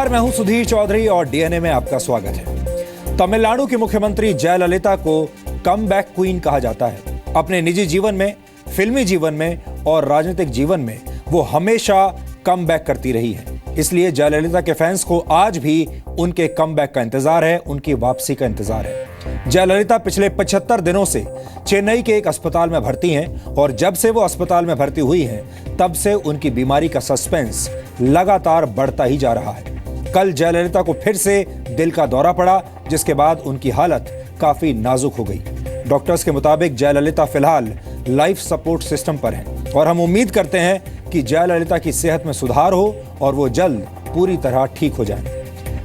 नमस्कार, मैं हूं सुधीर चौधरी और डीएनए में आपका स्वागत है। तमिलनाडु की मुख्यमंत्री जयललिता को कमबैक क्वीन कहा जाता है। अपने निजी जीवन में, फिल्मी जीवन में और राजनीतिक जीवन में वो हमेशा कमबैक करती रही है। इसलिए जयललिता के फैंस को आज भी उनके कमबैक का इंतजार है, उनकी वापसी का इंतजार है। जयललिता पिछले 75 दिनों से चेन्नई के एक अस्पताल में भर्ती हैं और जब से वो अस्पताल में भर्ती हुई हैं, तब से उनकी बीमारी का सस्पेंस लगातार बढ़ता ही जा रहा है। कल जयललिता को फिर से दिल का दौरा पड़ा, जिसके बाद उनकी हालत काफी नाजुक हो गई। डॉक्टर्स के मुताबिक जयललिता फिलहाल लाइफ सपोर्ट सिस्टम पर हैं और हम उम्मीद करते हैं कि जयललिता की सेहत में सुधार हो और वो जल्द पूरी तरह ठीक हो जाएं।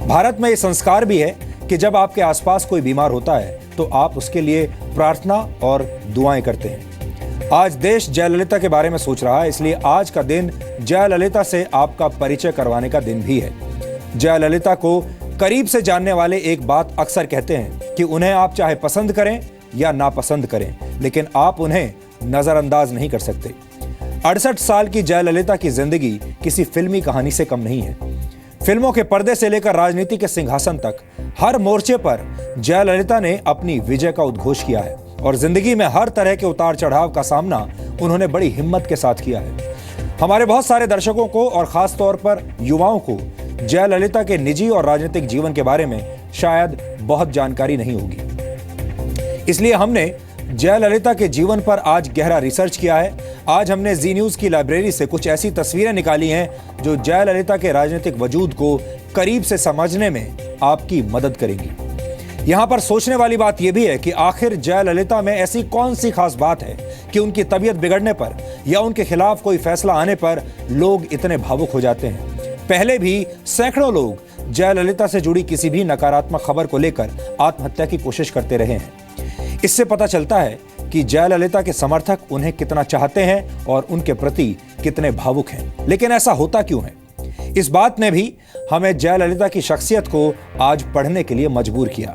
भारत में ये संस्कार भी है कि जब आपके आसपास कोई बीमार होता है तो आप उसके लिए प्रार्थना और दुआएं करते हैं। आज देश जयललिता के बारे में सोच रहा है, इसलिए आज का दिन जयललिता से आपका परिचय करवाने का दिन भी है। जयललिता को करीब से जानने वाले एक बात अक्सर कहते हैं कि उन्हें आप चाहे पसंद करें या नापसंद करें, लेकिन आप उन्हें नजरअंदाज नहीं कर सकते। 68 साल की जयललिता की जिंदगी किसी फिल्मी कहानी से कम नहीं है। फिल्मों के पर्दे से लेकर राजनीति के सिंहासन तक हर मोर्चे पर जयललिता ने अपनी विजय का उद्घोष किया है और जिंदगी में हर तरह के उतार चढ़ाव का सामना उन्होंने बड़ी हिम्मत के साथ किया है। हमारे बहुत सारे दर्शकों को और खास तौर पर युवाओं को जयललिता के निजी और राजनीतिक जीवन के बारे में शायद बहुत जानकारी नहीं होगी। इसलिए हमने जयललिता के जीवन पर आज गहरा रिसर्च किया है। आज हमने जी न्यूज की लाइब्रेरी से कुछ ऐसी तस्वीरें निकाली हैं जो जयललिता के राजनीतिक वजूद को करीब से समझने में आपकी मदद करेंगी। यहां पर सोचने वाली बात यह भी है कि आखिर जयललिता में ऐसी कौन सी खास बात है कि उनकी तबीयत बिगड़ने पर या उनके खिलाफ कोई फैसला आने पर लोग इतने भावुक हो जाते हैं। पहले भी सैकड़ों लोग जयललिता से जुड़ी किसी भी नकारात्मक खबर को लेकर आत्महत्या की कोशिश करते रहे हैं। इससे पता चलता है कि जयललिता के समर्थक उन्हें कितना चाहते हैं और उनके प्रति कितने भावुक हैं। लेकिन ऐसा होता क्यों है? इस बात ने भी हमें जयललिता की शख्सियत को आज पढ़ने के लिए मजबूर किया।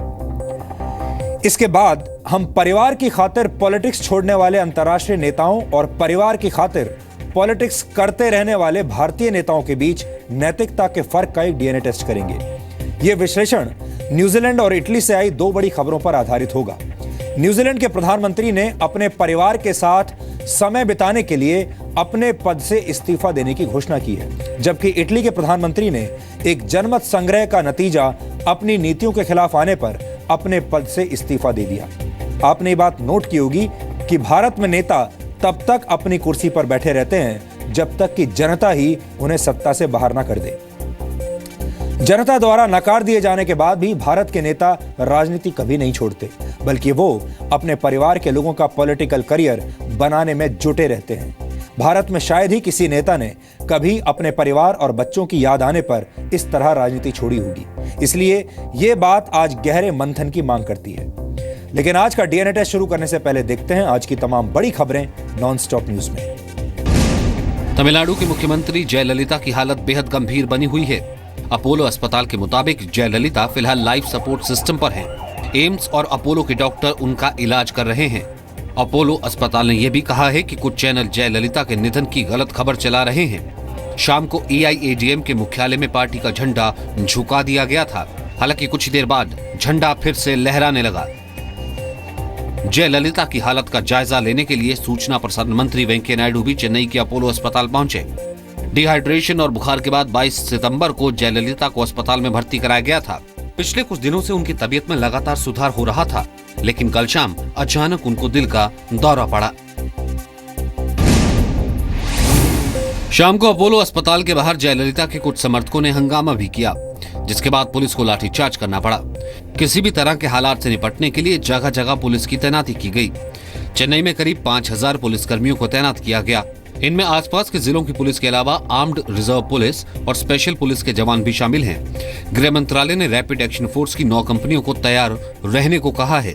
इसके बाद हम परिवार की खातिर पॉलिटिक्स छोड़ने वाले अंतर्राष्ट्रीय नेताओं और परिवार की खातिर पॉलिटिक्स करते रहने वाले भारतीय नेताओं के बीच नैतिकता के फर्क का एक डीएनए टेस्ट करेंगे। यह विश्लेषण न्यूजीलैंड और इटली से आई दो बड़ी खबरों पर आधारित होगा। न्यूजीलैंड के प्रधानमंत्री ने अपने परिवार के साथ समय बिताने के लिए अपने पद से इस्तीफा देने की घोषणा की है, जबकि इटली के प्रधानमंत्री ने एक जनमत संग्रह का नतीजा अपनी नीतियों के खिलाफ आने पर अपने पद से इस्तीफा दे दिया। आपने ये बात नोट की होगी कि भारत में नेता तब तक अपनी कुर्सी पर बैठे रहते हैं जब तक कि जनता ही उन्हें सत्ता से बाहर ना कर दे। जनता द्वारा नकार दिए जाने के बाद भी भारत के नेता राजनीति कभी नहीं छोड़ते, बल्कि वो अपने परिवार के लोगों का पॉलिटिकल करियर बनाने में जुटे रहते हैं। भारत में शायद ही किसी नेता ने कभी अपने परिवार और बच्चों की याद आने पर इस तरह राजनीति छोड़ी होगी। इसलिए ये बात आज गहरे मंथन की मांग करती है। लेकिन आज का डीएनए टेस्ट शुरू करने से पहले देखते हैं आज की तमाम बड़ी खबरें नॉनस्टॉप न्यूज में। तमिलनाडु की मुख्यमंत्री जयललिता की हालत बेहद गंभीर बनी हुई है। अपोलो अस्पताल के मुताबिक जयललिता फिलहाल लाइफ सपोर्ट सिस्टम पर हैं। एम्स और अपोलो के डॉक्टर उनका इलाज कर रहे हैं। अपोलो अस्पताल ने यह भी कहा है कि कुछ चैनल जयललिता के निधन की गलत खबर चला रहे हैं। शाम को एआईएडीएम के मुख्यालय में पार्टी का झंडा झुका दिया गया था। हालांकि कुछ देर बाद झंडा फिर से लहराने लगा। जयललिता की हालत का जायजा लेने के लिए सूचना प्रसारण मंत्री वेंकैया नायडू भी चेन्नई के अपोलो अस्पताल पहुंचे। डिहाइड्रेशन और बुखार के बाद 22 सितंबर को जयललिता को अस्पताल में भर्ती कराया गया था। पिछले कुछ दिनों से उनकी तबीयत में लगातार सुधार हो रहा था, लेकिन कल शाम अचानक उनको दिल का दौरा पड़ा। शाम को अपोलो अस्पताल के बाहर जयललिता के कुछ समर्थकों ने हंगामा भी किया, जिसके बाद पुलिस को लाठीचार्ज करना पड़ा। किसी भी तरह के हालात से निपटने के लिए जगह जगह पुलिस की तैनाती की गई। चेन्नई में करीब 5000 पुलिसकर्मियों को तैनात किया गया। इनमें आसपास के जिलों की पुलिस के अलावा आर्म्ड रिजर्व पुलिस और स्पेशल पुलिस के जवान भी शामिल हैं। गृह मंत्रालय ने रैपिड एक्शन फोर्स की 9 कंपनियों को तैयार रहने को कहा है।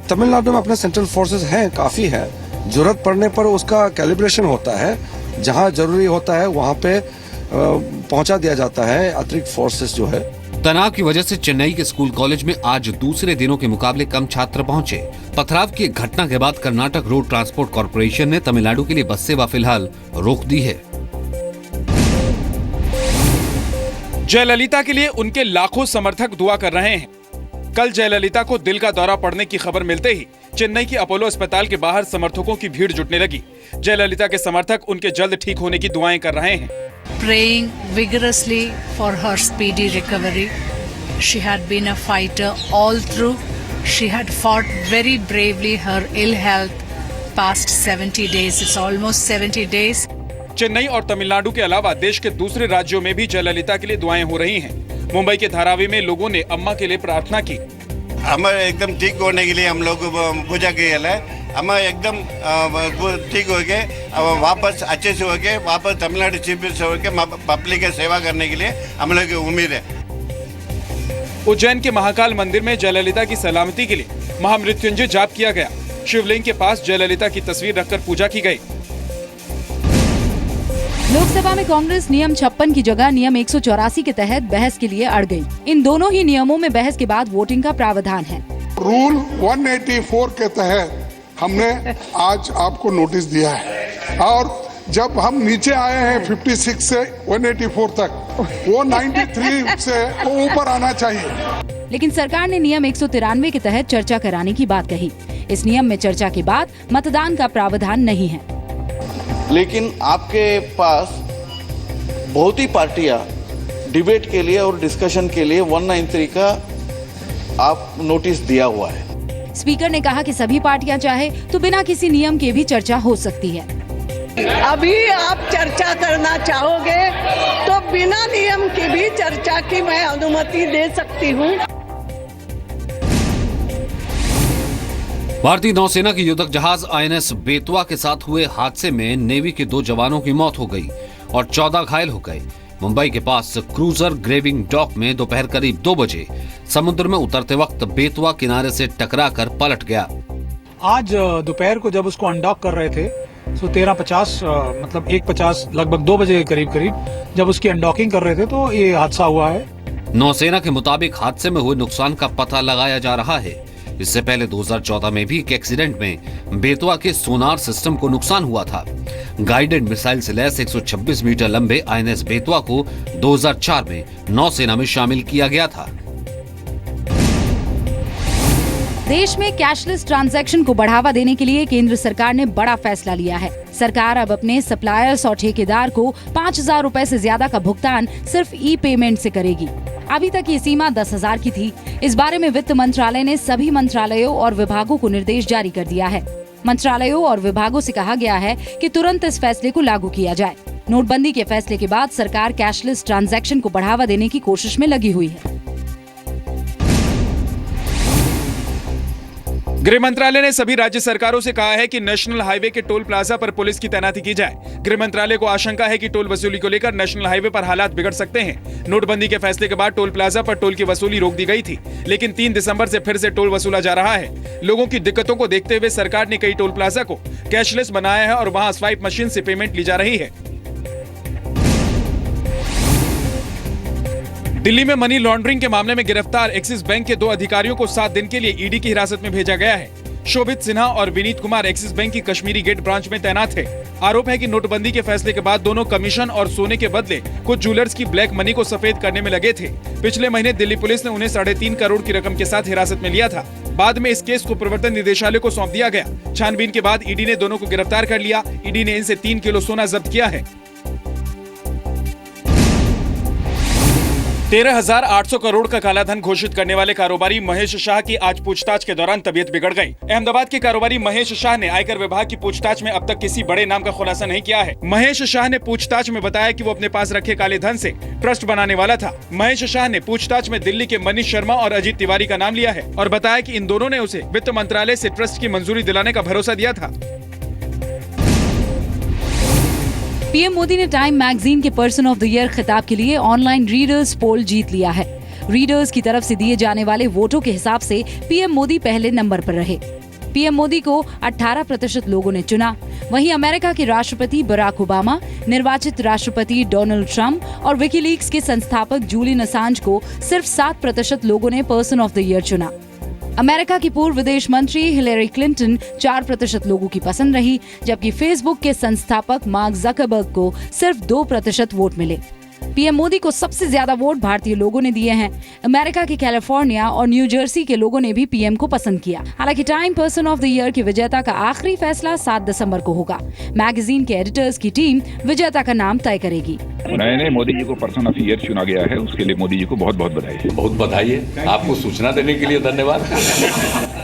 तमिलनाडु में अपने सेंट्रल फोर्सेस हैं, काफी है। जरूरत पड़ने पर उसका कैलिब्रेशन होता है, जहां जरूरी होता है वहां पे पहुंचा दिया जाता है अतिरिक्त फोर्सेस जो है। तनाव की वजह से चेन्नई के स्कूल कॉलेज में आज दूसरे दिनों के मुकाबले कम छात्र पहुंचे। पथराव की एक घटना के बाद कर्नाटक रोड ट्रांसपोर्ट कॉर्पोरेशन ने तमिलनाडु के लिए बस सेवा फिलहाल रोक दी है। जयललिता के लिए उनके लाखों समर्थक दुआ कर रहे हैं। कल जयललिता को दिल का दौरा पड़ने की खबर मिलते ही चेन्नई की अपोलो अस्पताल के बाहर समर्थकों की भीड़ जुटने लगी। जयललिता के समर्थक उनके जल्द ठीक होने की दुआएं कर रहे हैं। Praying vigorously for her speedy recovery. She had been a fighter all through. She had fought very bravely her ill health past 70 days. It's almost 70 days. Chennai और तमिलनाडु के अलावा देश के दूसरे राज्यों में भी जयललिता के लिए दुआएं हो रही हैं। मुंबई के धारावी में लोगों ने अम्मा के लिए प्रार्थना की। हम एकदम ठीक होने के लिए हम लोग पूजा की है। हम एकदम ठीक हो गए, वापस अच्छे से हो गए, वापस तमिलनाडु चीफ से हो गए, पब्लिक की सेवा करने के लिए हम लोग की उम्मीद है। उज्जैन के महाकाल मंदिर में जयललिता की सलामती के लिए महामृत्युंजय जाप किया गया। शिवलिंग के पास जयललिता की तस्वीर रखकर पूजा की गई। लोकसभा में कांग्रेस नियम 56 की जगह नियम 184 के तहत बहस के लिए अड़ गई। इन दोनों ही नियमों में बहस के बाद वोटिंग का प्रावधान है। रूल 184 के तहत हमने आज आपको नोटिस दिया है और जब हम नीचे आए हैं 56 से 184 तक, वो 93 से ऊपर आना चाहिए। लेकिन सरकार ने नियम 193 के तहत चर्चा कराने की बात कही। इस नियम में चर्चा के बाद मतदान का प्रावधान नहीं है। लेकिन आपके पास बहुत ही पार्टियां डिबेट के लिए और डिस्कशन के लिए 193 का आप नोटिस दिया हुआ है। स्पीकर ने कहा कि सभी पार्टियां चाहे तो बिना किसी नियम के भी चर्चा हो सकती है। अभी आप चर्चा करना चाहोगे तो बिना नियम की भी चर्चा की मैं अनुमति दे सकती हूँ। भारतीय नौसेना की युद्धक जहाज INS बेतवा के साथ हुए हादसे में नेवी के 2 जवानों की मौत हो गई और 14 घायल हो गए। मुंबई के पास क्रूजर ग्रेविंग डॉक में दोपहर करीब 2 बजे समुद्र में उतरते वक्त बेतवा किनारे से टकराकर पलट गया। आज दोपहर को जब उसको अनडॉक कर रहे थे तो 13:50 मतलब 1:50 लगभग 2 बजे करीब जब उसकी अनडॉकिंग कर रहे थे तो ये हादसा हुआ है। नौसेना के मुताबिक हादसे में हुए नुकसान का पता लगाया जा रहा है। इससे पहले 2014 में भी एक एक्सीडेंट में बेतवा के सोनार सिस्टम को नुकसान हुआ था। गाइडेड मिसाइल से लैस 126 मीटर लंबे INS बेतवा को 2004 में नौसेना में शामिल किया गया था। देश में कैशलेस ट्रांजैक्शन को बढ़ावा देने के लिए केंद्र सरकार ने बड़ा फैसला लिया है। सरकार अब अपने सप्लायर्स और ठेकेदार को 5,000 रुपए से ज्यादा का भुगतान सिर्फ ई-पेमेंट से करेगी। अभी तक ये सीमा 10,000 की थी। इस बारे में वित्त मंत्रालय ने सभी मंत्रालयों और विभागों को निर्देश जारी कर दिया है। मंत्रालयों और विभागों से कहा गया है कि तुरंत इस फैसले को लागू किया जाए। नोटबंदी के फैसले के बाद सरकार कैशलेस ट्रांजैक्शन को बढ़ावा देने की कोशिश में लगी हुई है। गृह मंत्रालय ने सभी राज्य सरकारों से कहा है कि नेशनल हाईवे के टोल प्लाजा पर पुलिस की तैनाती की जाए। गृह मंत्रालय को आशंका है कि टोल वसूली को लेकर नेशनल हाईवे पर हालात बिगड़ सकते हैं। नोटबंदी के फैसले के बाद टोल प्लाजा पर टोल की वसूली रोक दी गई थी, लेकिन 3 दिसंबर से फिर से टोल वसूला जा रहा है। लोगों की दिक्कतों को देखते हुए सरकार ने कई टोल प्लाजा को कैशलेस बनाया है और वहां स्वाइप मशीन से पेमेंट ली जा रही है। दिल्ली में मनी लॉन्ड्रिंग के मामले में गिरफ्तार एक्सिस बैंक के 2 अधिकारियों को 7 दिन के लिए ईडी की हिरासत में भेजा गया है। शोभित सिन्हा और विनीत कुमार एक्सिस बैंक की कश्मीरी गेट ब्रांच में तैनात थे। आरोप है कि नोटबंदी के फैसले के बाद दोनों कमीशन और सोने के बदले कुछ ज्वेलर्स की ब्लैक मनी को सफेद करने में लगे थे। पिछले महीने दिल्ली पुलिस ने उन्हें 3.5 करोड़ की रकम के साथ हिरासत में लिया था। बाद में इस केस को प्रवर्तन निदेशालय को सौंप दिया गया। छानबीन के बाद ईडी ने दोनों को गिरफ्तार कर लिया। ईडी ने इनसे 3 किलो सोना जब्त किया है। 13,800 करोड़ का कालाधन घोषित करने वाले कारोबारी महेश शाह की आज पूछताछ के दौरान तबीयत बिगड़ गई। अहमदाबाद के कारोबारी महेश शाह ने आयकर विभाग की पूछताछ में अब तक किसी बड़े नाम का खुलासा नहीं किया है। महेश शाह ने पूछताछ में बताया कि वो अपने पास रखे काले धन से ट्रस्ट बनाने वाला था। महेश शाह ने पूछताछ में दिल्ली के मनीष शर्मा और अजीत तिवारी का नाम लिया है और बताया कि इन दोनों ने उसे वित्त मंत्रालय से ट्रस्ट की मंजूरी दिलाने का भरोसा दिया था। पीएम मोदी ने टाइम मैगजीन के पर्सन ऑफ द ईयर खिताब के लिए ऑनलाइन रीडर्स पोल जीत लिया है। रीडर्स की तरफ से दिए जाने वाले वोटों के हिसाब से पीएम मोदी पहले नंबर पर रहे। पीएम मोदी को 18% लोगों ने चुना। वहीं अमेरिका के राष्ट्रपति बराक ओबामा, निर्वाचित राष्ट्रपति डोनाल्ड ट्रंप और विकीलीक्स के संस्थापक जूलियन असांज को सिर्फ 7% लोगों ने पर्सन ऑफ द ईयर चुना। अमेरिका की पूर्व विदेश मंत्री हिलेरी क्लिंटन 4% लोगों की पसंद रही, जबकि फेसबुक के संस्थापक मार्क जकरबर्ग को सिर्फ 2% वोट मिले। पीएम मोदी को सबसे ज्यादा वोट भारतीय लोगों ने दिए हैं। अमेरिका के कैलिफोर्निया और न्यू जर्सी के लोगों ने भी पीएम को पसंद किया। हालांकि time person of the year की विजेता का आखिरी फैसला 7 दिसंबर को होगा। मैगजीन के एडिटर्स की टीम विजेता का नाम तय करेगी। नए मोदी जी को पर्सन ऑफ ईयर चुना गया है, उसके लिए मोदी जी को बहुत बहुत बधाई। बहुत बधाई है आपको, सूचना देने के लिए धन्यवाद।